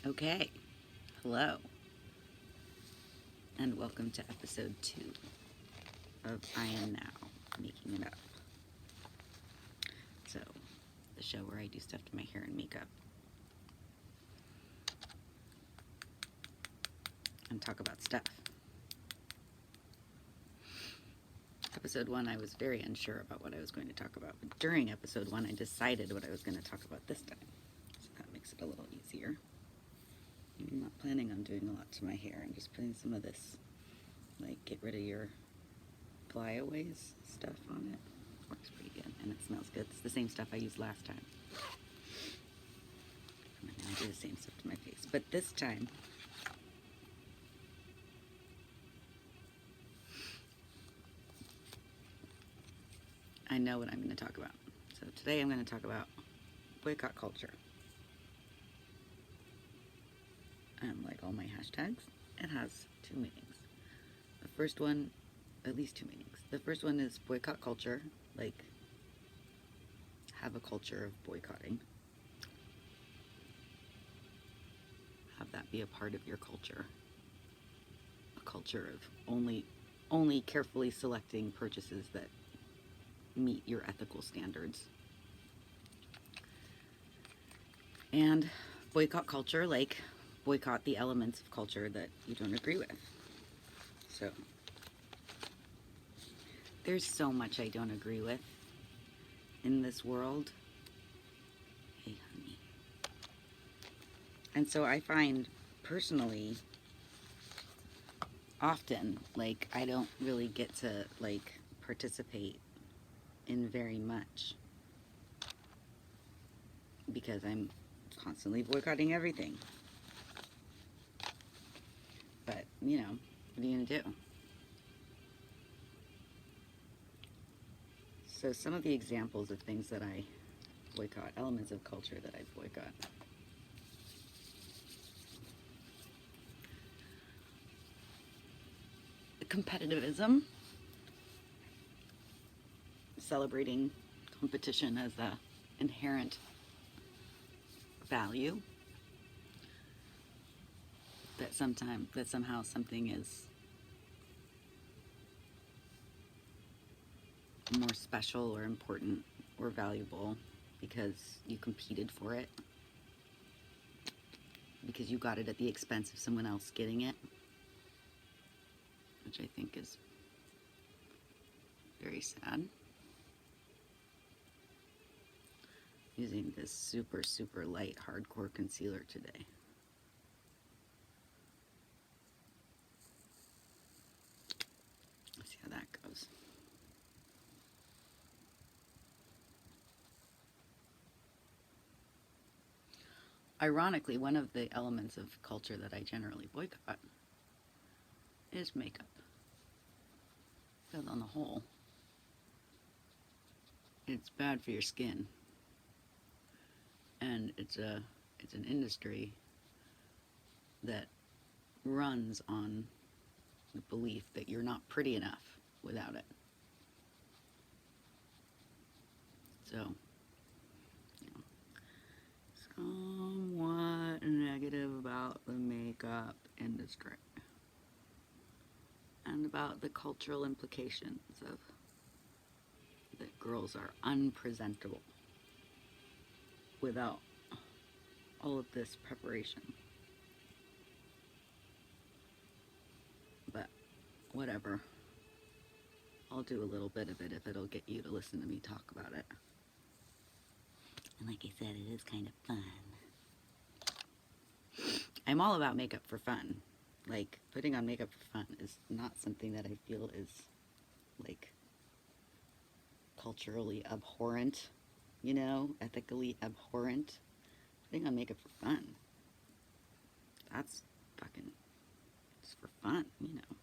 Okay, hello, and welcome to episode 2 of I Am Now, Making It Up. So, the show where I do stuff to my hair and makeup and talk about stuff. Episode 1, I was very unsure about what I was going to talk about, but during episode 1, I decided what I was going to talk about this time. So that makes it a little easier. I'm not planning on doing a lot to my hair. I'm just putting some of this, like, get rid of your flyaways stuff on it. Works pretty good, and it smells good. It's the same stuff I used last time. I'm going to do the same stuff to my face, but this time I know what I'm going to talk about. So today I'm going to talk about boycott culture. And like all my hashtags, it has 2 meanings. The first one, at least 2 meanings. The first one is boycott culture, like have a culture of boycotting. Have that be a part of your culture. A culture of only carefully selecting purchases that meet your ethical standards. And boycott culture, like boycott the elements of culture that you don't agree with. So there's so much I don't agree with in this world. Hey, honey. And so I find personally often, like, I don't really get to, like, participate in very much because I'm constantly boycotting everything. But, you know, what are you gonna do? So some of the examples of things that I boycott, elements of culture that I boycott. Competitivism, celebrating competition as a inherent value, that somehow something is more special or important or valuable because you competed for it, because you got it at the expense of someone else getting it, which I think is very sad. Using this super light hardcore concealer today. Let's see how that goes. Ironically, one of the elements of culture that I generally boycott is makeup. Because on the whole, it's bad for your skin. And it's an industry that runs on the belief that you're not pretty enough without it. So, you know, somewhat negative about the makeup industry and about the cultural implications of that girls are unpresentable without all of this preparation. But whatever. I'll do a little bit of it if it'll get you to listen to me talk about it. And like I said, it is kind of fun. I'm all about makeup for fun. Like, putting on makeup for fun is not something that I feel is, like, culturally abhorrent, you know, ethically abhorrent. Putting on makeup for fun. That's fucking, it's for fun, you know.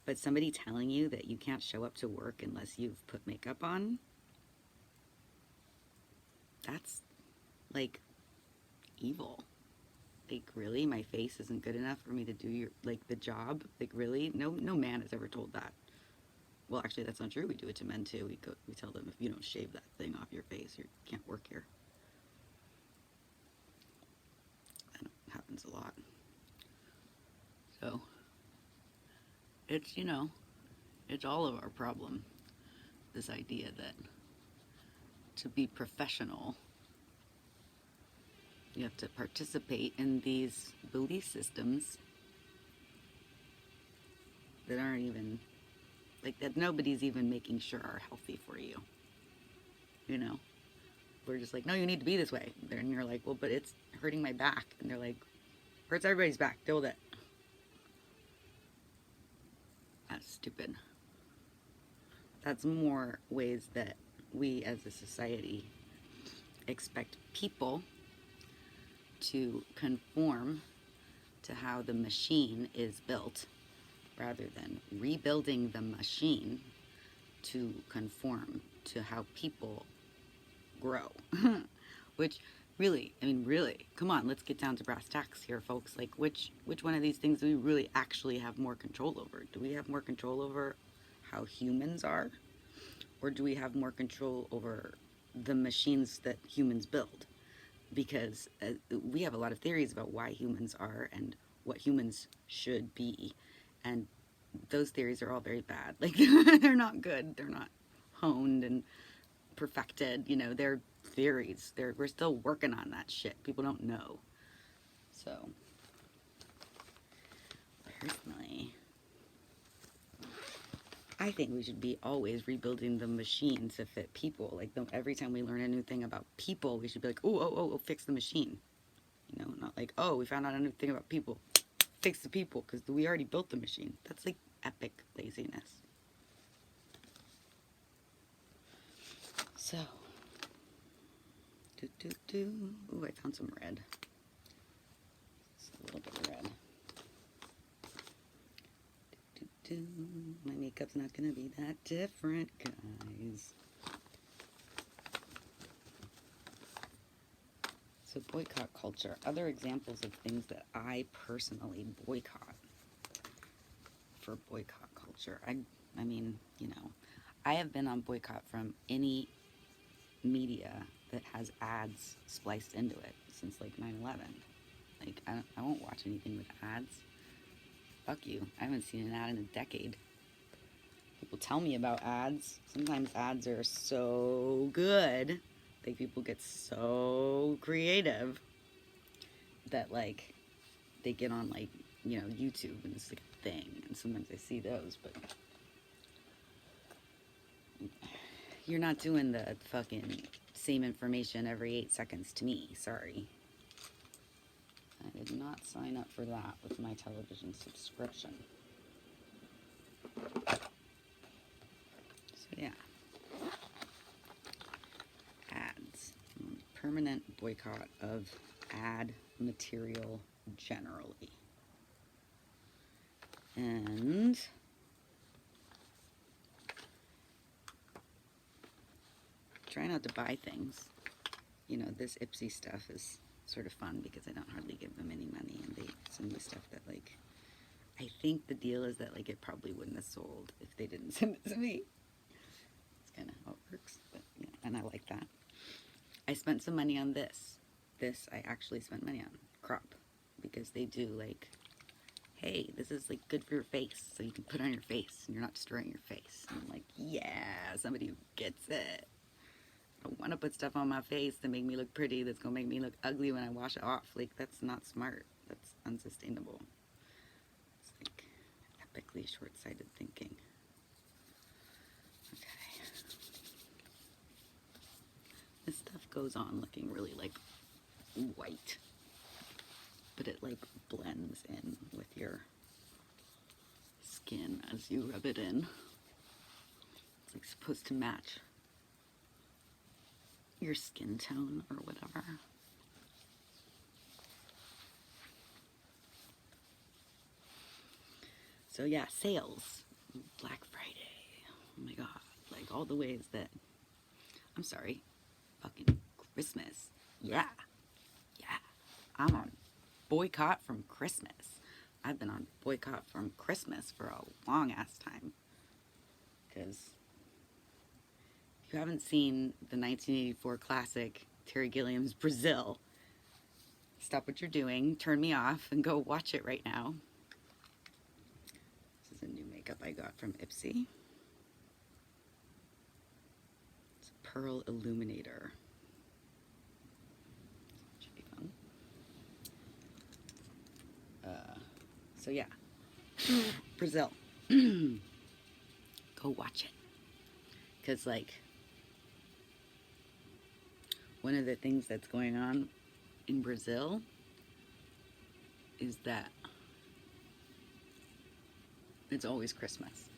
But somebody telling you that you can't show up to work unless you've put makeup on, that's, like, evil. Like, really? My face isn't good enough for me to do the job? Like, really? No man has ever told that. Well, actually, that's not true. We do it to men, too. We tell them, if you don't shave that thing off your face, you can't work here. I don't have a lot. So, it's, you know, it's all of our problem. This idea that to be professional, you have to participate in these belief systems that aren't even, like, that nobody's even making sure are healthy for you. You know? We're just like, no, you need to be this way. And you're like, well, but it's hurting my back. And they're like, hurts everybody's back. Deal with it. That's stupid. That's more ways that we as a society expect people to conform to how the machine is built rather than rebuilding the machine to conform to how people grow. Which really, I mean, really, come on, let's get down to brass tacks here, folks. Like, which one of these things do we really actually have more control over? Do we have more control over how humans are? Or do we have more control over the machines that humans build? Because we have a lot of theories about why humans are and what humans should be. And those theories are all very bad. Like, they're not good. They're not honed and perfected. You know, they're theories. We're still working on that shit. People don't know. So, personally, I think we should be always rebuilding the machine to fit people. Like, every time we learn a new thing about people, we should be like, oh, fix the machine. You know, not like, oh, we found out a new thing about people. Fix the people, because we already built the machine. That's like epic laziness. So, ooh, I found some red. It's a little bit of red. My makeup's not gonna be that different, guys. So boycott culture. Other examples of things that I personally boycott for boycott culture. I mean, you know, I have been on boycott from any media that has ads spliced into it since like 9/11. Like, I won't watch anything with ads. Fuck you. I haven't seen an ad in a decade. People tell me about ads. Sometimes ads are so good. Like, people get so creative that, like, they get on, like, you know, YouTube and it's like a thing. And sometimes I see those, but you're not doing the fucking same information every 8 seconds to me. Sorry. I did not sign up for that with my television subscription. So yeah. Ads. Permanent boycott of ad material generally. And try not to buy things. You know, this Ipsy stuff is sort of fun because I don't hardly give them any money, and they send me stuff that, like, I think the deal is that, like, it probably wouldn't have sold if they didn't send it to me. It's kind of how it works, but yeah, and I like that. I spent some money on this. This I actually spent money on. Crop. Because they do, like, hey, this is, like, good for your face, so you can put it on your face, and you're not destroying your face. And I'm like, yeah, somebody who gets it. I want to put stuff on my face to make me look pretty that's going to make me look ugly when I wash it off. Like, that's not smart. That's unsustainable. It's like epically short-sighted thinking. Okay. This stuff goes on looking really, like, white. But it, like, blends in with your skin as you rub it in. It's, like, supposed to match your skin tone or whatever. So yeah, sales. Black Friday. Oh my god. Like, all the ways that, I'm sorry, fucking Christmas. Yeah. Yeah. I'm on boycott from Christmas. I've been on boycott from Christmas for a long ass time. Because if you haven't seen the 1984 classic Terry Gilliam's Brazil, stop what you're doing, turn me off, and go watch it right now. This is a new makeup I got from Ipsy. It's a Pearl Illuminator. Should be fun. So yeah, Brazil. Go watch it. Because, like, one of the things that's going on in Brazil is that it's always Christmas.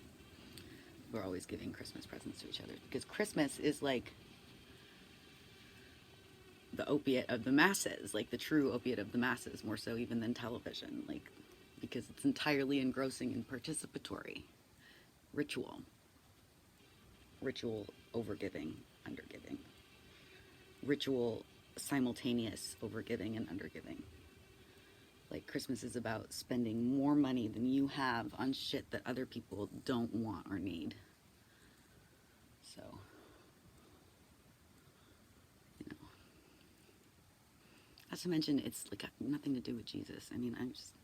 We're always giving Christmas presents to each other because Christmas is like the opiate of the masses, like the true opiate of the masses, more so even than television, like, because it's entirely engrossing and participatory. Ritual overgiving, undergiving. Ritual simultaneous overgiving and undergiving. Like, Christmas is about spending more money than you have on shit that other people don't want or need. So, you know. Not to mention, it's like got nothing to do with Jesus. I mean, I'm just,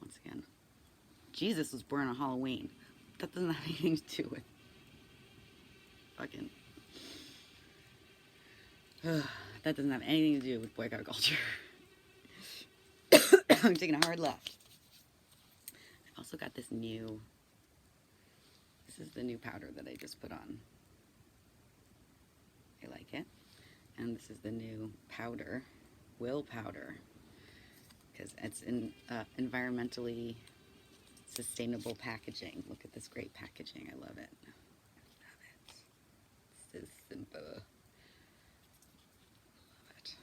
once again, Jesus was born on Halloween. That doesn't have anything to do with fucking... that doesn't have anything to do with boycott culture. I'm taking a hard left. I've also got this new... This is the new powder that I just put on. I like it. And this is the new powder, Will Powder, because it's in environmentally sustainable packaging. Look at this great packaging. I love it. I love it. This is simple. Love it.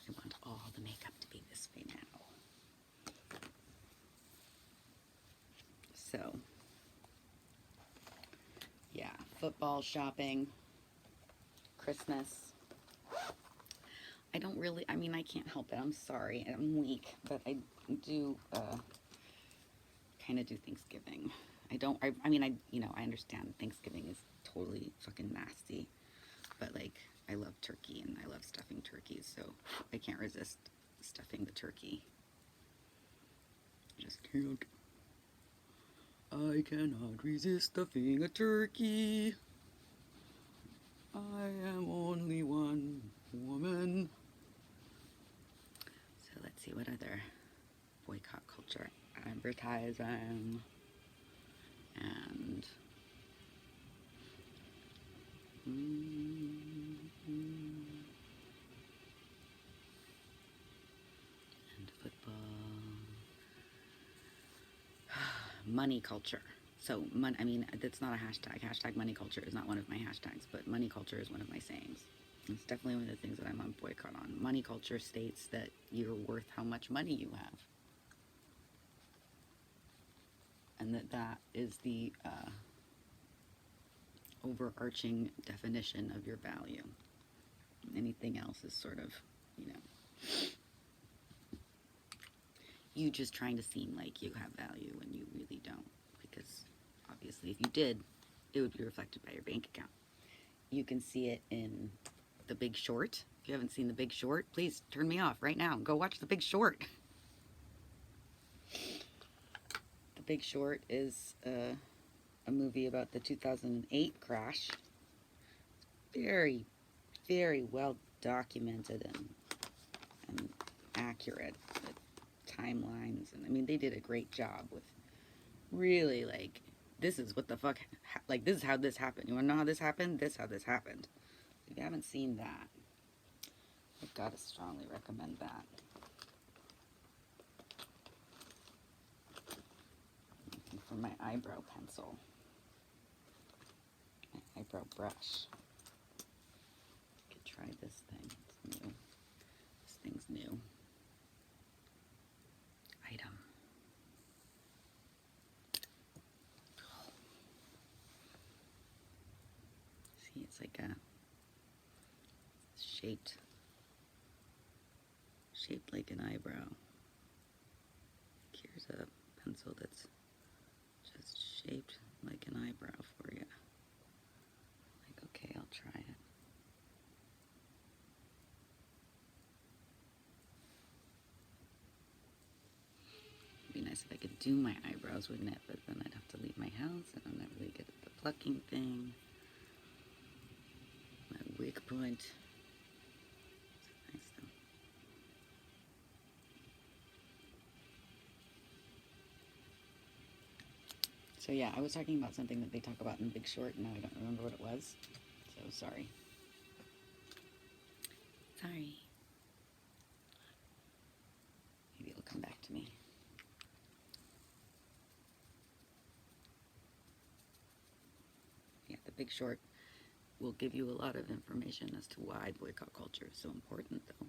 I want all the makeup to be this way now. So, yeah, football, shopping, Christmas. I don't really, I mean, I can't help it. I'm sorry. I'm weak, but I do kind of do Thanksgiving. I mean, I understand Thanksgiving is totally fucking nasty, but, like, I love turkey and I love stuffing turkeys, so I can't resist stuffing the turkey. I just can't. I cannot resist stuffing a turkey. I am only one woman. So let's see what other boycott culture advertising and football. Money culture. So, I mean, that's not a hashtag. Hashtag money culture is not one of my hashtags, but money culture is one of my sayings. It's definitely one of the things that I'm on boycott on. Money culture states that you're worth how much money you have. And that is the overarching definition of your value. Anything else is sort of, you just trying to seem like you have value when you really don't. Because obviously if you did, it would be reflected by your bank account. You can see it in The Big Short. If you haven't seen The Big Short, please turn me off right now and go watch The Big Short. The Big Short is a movie about the 2008 crash. Very, very well documented and accurate with timelines. And I mean, they did a great job with really, like, this is what the fuck, like, this is how this happened. You want to know how this happened? This is how this happened. If you haven't seen that, I've got to strongly recommend that. Looking for my eyebrow pencil. My eyebrow brush. I could try this thing. It's new. This thing's new. Item. See, it's like a shaped like an eyebrow. Here's a pencil that's just shaped like an eyebrow for you. Like, okay, I'll try it. nice if I could do my eyebrows, wouldn't it? But then I'd have to leave my house, and I'm not really good at the plucking thing. My wig point. It's nice though. So yeah, I was talking about something that they talk about in Big Short, and now I don't remember what it was. So sorry. Sorry. Maybe it'll come back to me. Yeah, the Big Short will give you a lot of information as to why boycott culture is so important, though.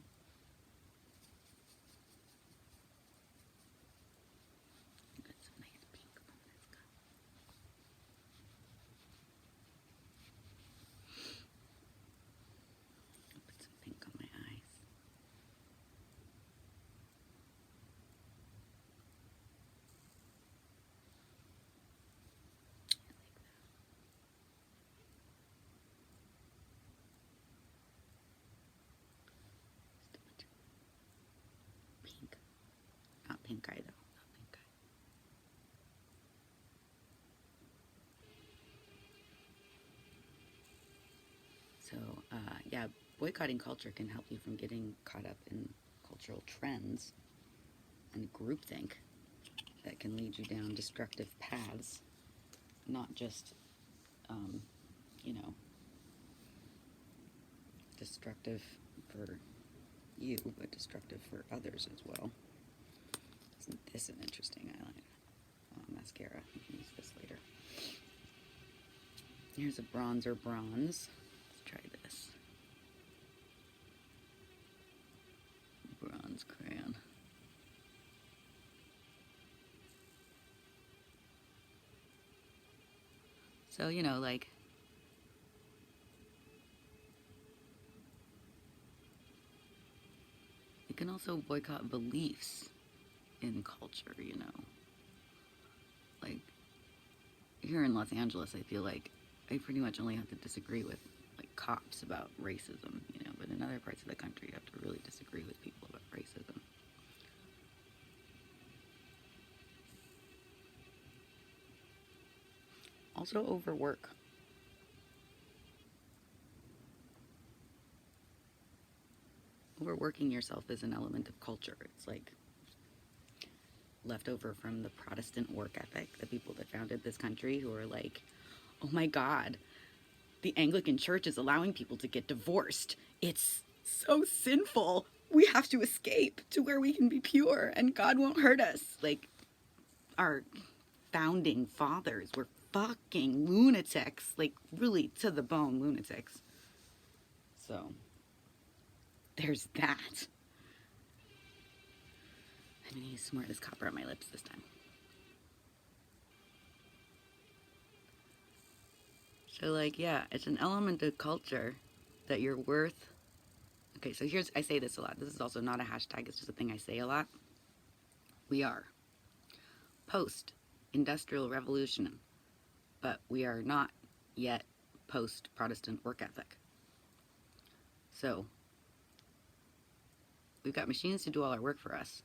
Got some nice pink on this cup. I'll put some pink on my eyes. Pink. Not pink eye, though. Not pink eye. So, yeah, boycotting culture can help you from getting caught up in cultural trends and groupthink that can lead you down destructive paths, not just, you know, destructive for you, but destructive for others as well. Isn't this an interesting eyeliner? Mascara. I can use this later. Here's a bronzer bronze. Let's try this. Bronze crayon. So, you know, like, you can also boycott beliefs in culture, you know. Like, here in Los Angeles, I feel like I pretty much only have to disagree with, like, cops about racism, you know, but in other parts of the country, you have to really disagree with people about racism. Also, overwork. Overworking yourself is an element of culture. It's like left over from the Protestant work ethic, the people that founded this country who are like, oh my God, the Anglican Church is allowing people to get divorced. It's so sinful. We have to escape to where we can be pure and God won't hurt us. Like, our founding fathers were fucking lunatics, like really to the bone lunatics. So, there's that. I'm gonna use some more of this copper on my lips this time. So, like, yeah, it's an element of culture that you're worth. Okay, so here's, I say this a lot. This is also not a hashtag, it's just a thing I say a lot. We are post-industrial revolution, but we are not yet post-Protestant work ethic. So, we've got machines to do all our work for us,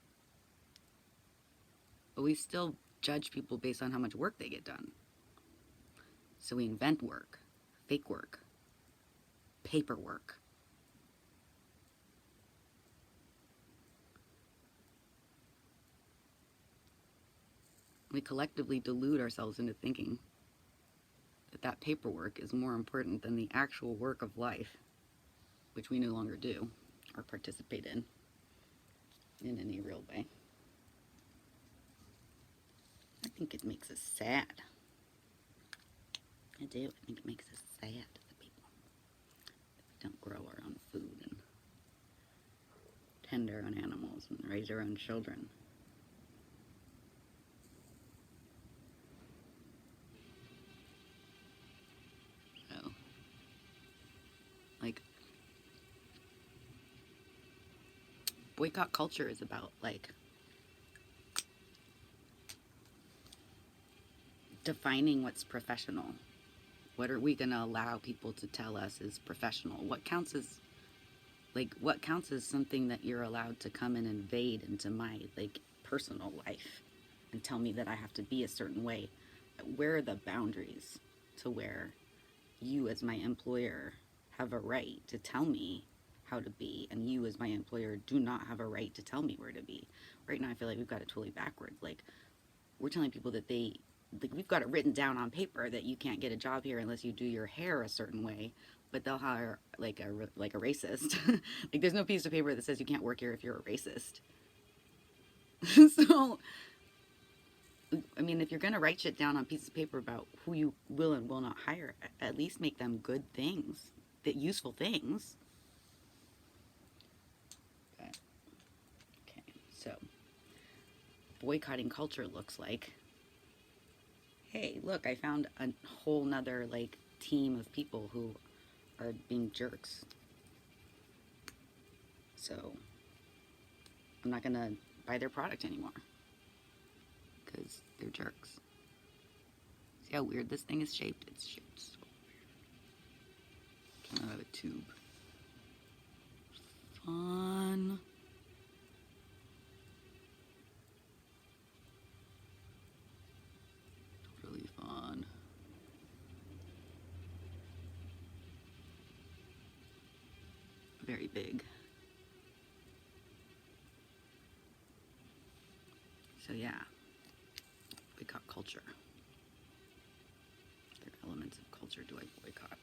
but we still judge people based on how much work they get done. So we invent work, fake work, paperwork. We collectively delude ourselves into thinking that that paperwork is more important than the actual work of life, which we no longer do or participate in any real way. I think it makes us sad. I do. I think it makes us sad as a people that we don't grow our own food and tend our own animals and raise our own children. So, like, boycott culture is about, like, defining what's professional. What are we going to allow people to tell us is professional? What counts as, like, what counts as something that you're allowed to come and invade into my, like, personal life? and tell me that I have to be a certain way. Where are the boundaries to where you as my employer have a right to tell me how to be, and you as my employer do not have a right to tell me where to be? Right now I feel like we've got it totally backwards. Like, we're telling people that we've got it written down on paper that you can't get a job here unless you do your hair a certain way, but they'll hire like a racist. Like, there's no piece of paper that says you can't work here if you're a racist. So, I mean, if you're going to write shit down on pieces of paper about who you will and will not hire, at least make them good things, that useful things. Okay, so boycotting culture looks like, hey, look, I found a whole nother like team of people who are being jerks. So I'm not gonna buy their product anymore because they're jerks. See how weird this thing is shaped? It's shaped so weird. Came out of a tube. Fun. Really fun. Very big. So yeah, boycott culture. What elements of culture do I boycott?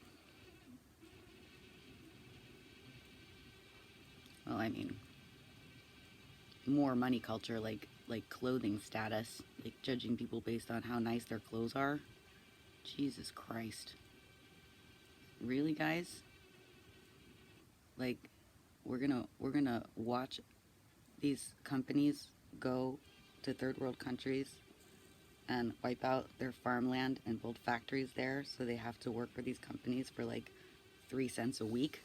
Well, I mean, more money culture, like clothing status, like judging people based on how nice their clothes are. Jesus Christ. Really, guys? Like, we're gonna watch these companies go to third world countries and wipe out their farmland and build factories there, so they have to work for these companies for like 3 cents a week.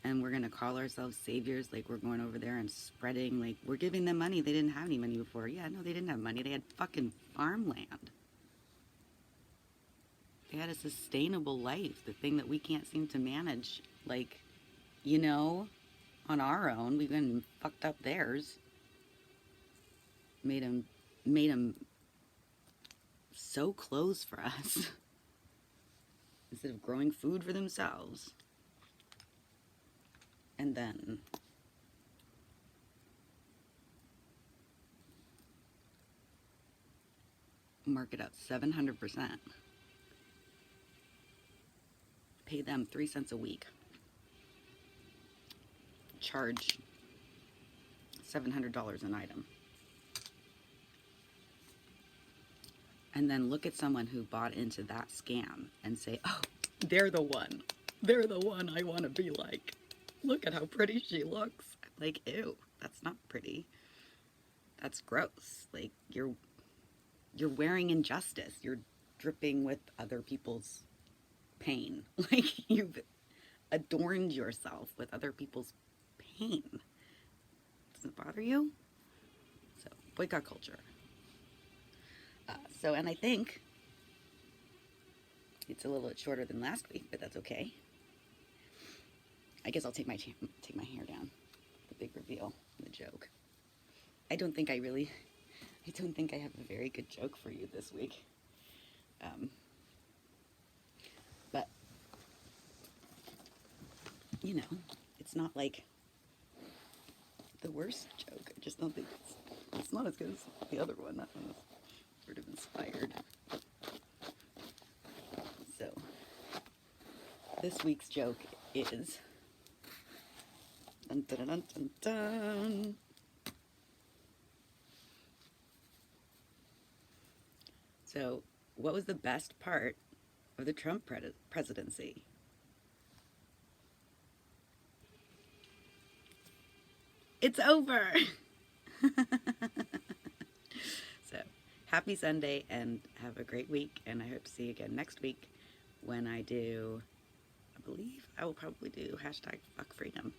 And we're gonna call ourselves saviors, like we're going over there and spreading, like we're giving them money. They didn't have any money before. Yeah, no, they didn't have money. They had fucking farmland. They had a sustainable life, the thing that we can't seem to manage, like, you know, on our own. We've been fucked up theirs. Made them sew clothes for us instead of growing food for themselves. And then mark it up 700%. Pay them 3 cents a week. Charge $700 an item. And then look at someone who bought into that scam and say, oh, they're the one. They're the one I want to be like. Look at how pretty she looks. I'm like, ew, that's not pretty. That's gross. Like, you're wearing injustice. You're dripping with other people's pain. Like, you've adorned yourself with other people's pain. Does it bother you? So, boycott culture. And I think it's a little bit shorter than last week, but that's okay. I guess I'll take my hair down. The big reveal, the joke. I don't think I have a very good joke for you this week. But, you know, it's not like the worst joke. I just don't think it's not as good as the other one. That one was sort of inspired. So, this week's joke is... Dun, dun, dun, dun, dun. So, what was the best part of the Trump presidency? It's over! So, happy Sunday and have a great week, and I hope to see you again next week when I believe I will probably do #FuckFreedom.